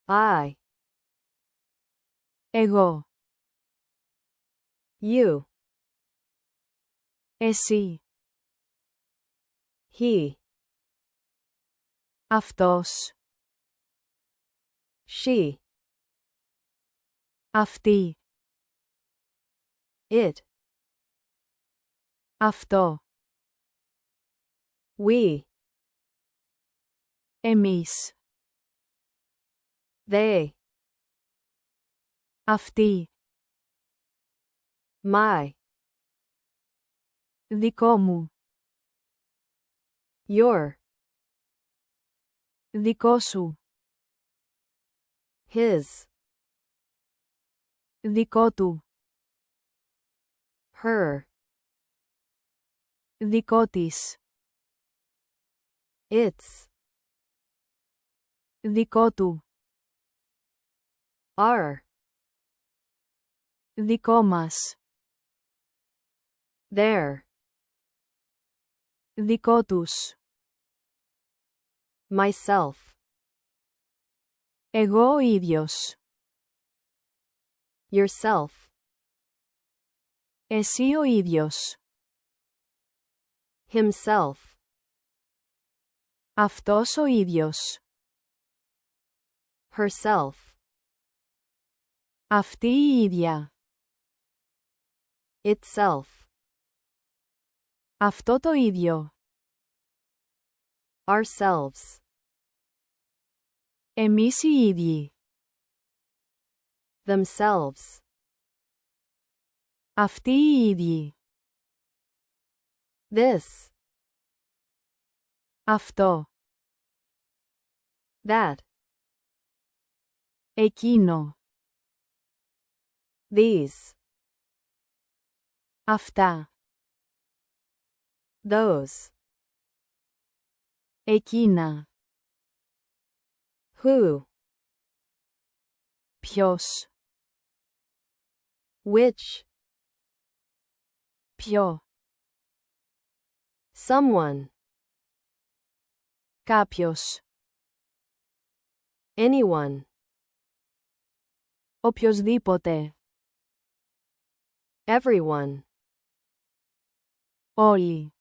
I. Εγώ. You. Εσύ. He. Αυτός. She. Αυτή. It. Αυτό. We. Εμείς. They. Αυτή. My. Δικό μου. Your. Δικό σου. His. Δικό του. Her. Δικό της. Its. Δικό του. Our. Δικό μας. Their. Δικό τους. Myself. Εγώ ο ίδιος. Yourself. Εσύ ο ίδιος. Himself. Αυτός ο ίδιος. Herself. Αυτή η ίδια. Itself. Αυτό το ίδιο. Ourselves. Εμείς οι ίδιοι. Themselves. Αυτοί οι ίδιοι. This. Αυτό. That. Εκείνο. These. Αυτά. Those. Εκείνα. Who. Ποιος. Which. Ποιο. Someone. Κάποιος. Anyone. Οποιοσδήποτε. Everyone. Όλοι.